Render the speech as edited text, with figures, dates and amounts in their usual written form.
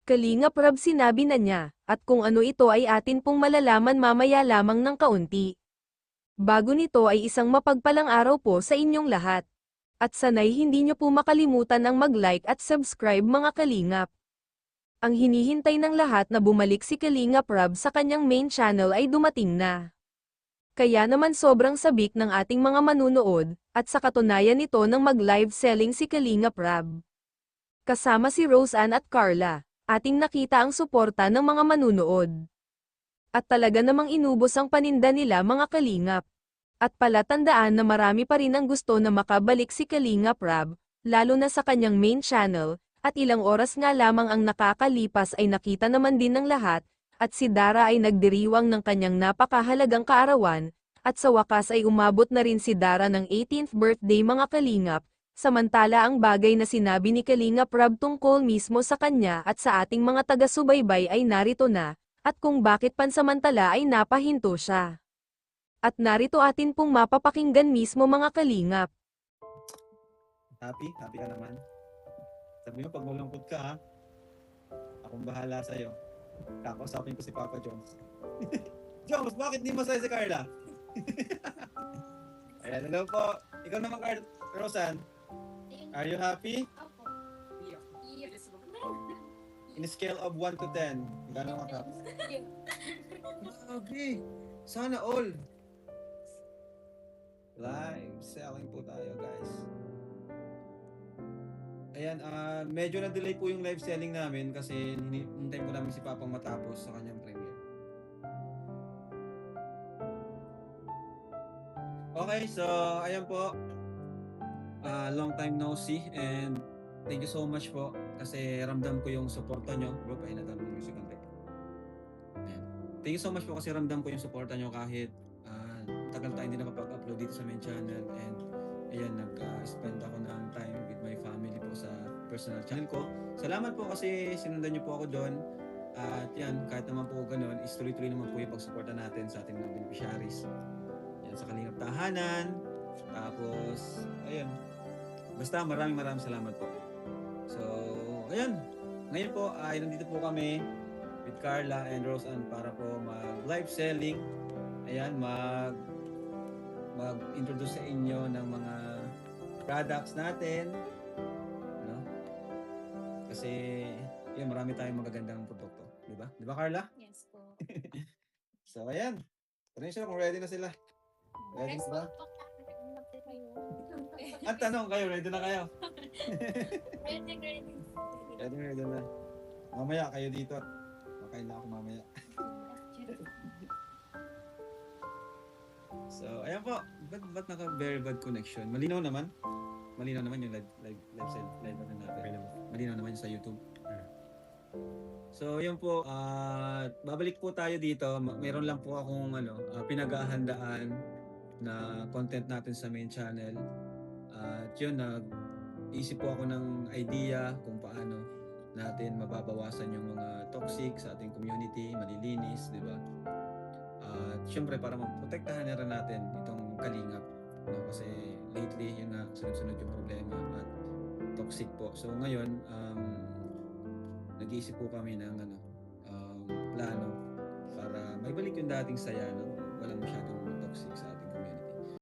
Kalingap Rab, sinabi na niya, at kung ano ito ay atin pong malalaman mamaya lamang ng kaunti. Bago nito ay isang mapagpalang araw po sa inyong lahat. At sanay hindi niyo po makalimutan ang mag-like at subscribe mga kalingap. Ang hinihintay ng lahat na bumalik si Kalingap Rab sa kanyang main channel ay dumating na. Kaya naman sobrang sabik ng ating mga manunood, at sa katunayan nito nang mag-live selling si Kalingap Rab. Kasama si Roseanne at Carla, ating nakita ang suporta ng mga manunood. At talaga namang inubos ang paninda nila mga kalingap. At palatandaan na marami pa rin ang gusto na makabalik si Kalingap Rab, lalo na sa kanyang main channel, at ilang oras nga lamang ang nakakalipas ay nakita naman din ng lahat, at si Dara ay nagdiriwang ng kanyang napakahalagang kaarawan, at sa wakas ay umabot na rin si Dara ng 18th birthday mga kalingap, samantala ang bagay na sinabi ni Kalingap Rab tungkol mismo sa kanya at sa ating mga taga-subaybay ay narito na, at kung bakit pansamantala ay napahinto siya. At narito atin pong mapapakinggan mismo mga kalingap. Happy? Happy ka naman? Sabi mo, pag malungkot ka ha, akong bahala sa'yo. Kakausapin ko si Papa Jones. Jones, bakit di masaya si Carla? Ayan, hello po. Ikaw naman, Rosan. Are you happy? In a scale of 1 to 10, gano'n ka? Okay. Sana all. Live selling po tayo, guys. Ayan, medyo na-delay po yung live selling namin kasi hinintay po namin si Papang matapos sa kanyang premiere. Okay, so ayan po. Long time no see and thank you so much po kasi ramdam ko yung suporta nyo. Bro, pahinatan mo yung music konti. Ayan. Thank you so much po kasi ramdam ko yung suporta nyo kahit tagal tayo hindi nakapag-upload dito sa main channel and ayan, nag-spend ako ng time with my family po sa personal channel ko. Salamat po kasi sinundan niyo po ako doon. At yan, kahit naman po ganun, is tuloy-tuloy naman po yung pagsuporta natin sa ating mga beneficiaries. Yan, sa Kalingap Tahanan. Tapos, ayun. Basta maraming salamat po. So, ayun. Ngayon po, ay nandito po kami with Carla and Roseanne para po mag-live selling. Ayan, mag-introduce sa inyo ng mga products natin, no? Kasi yun, marami tayong magagandang produkto, di ba? Di ba, Carla? Yes po. So, ayan. Tanong sila kung ready na sila. Ready ba? Ang tanong kayo, ready na kayo? Ready. Ready na. Mamaya kayo dito. Makain na ako mamaya. So, ayan po. Ba't naka-very bad connection? Malinaw naman. Malinaw naman yung live natin. Malinaw naman yung sa YouTube. So, yun po. Babalik po tayo dito. Meron lang po akong pinaghahandaan na content natin sa main channel. At yun, nag-isip po ako ng idea kung paano natin mababawasan yung mga toxic sa ating community, malilinis, di ba? At syempre para maprotektahan na rin natin itong kalingap, no? Kasi lately yun nga sunod-sunod yung problema at toxic po. So ngayon nag-iisip po kami ng plano para maibalik yung dating saya, no? Walang masyadong toxic sa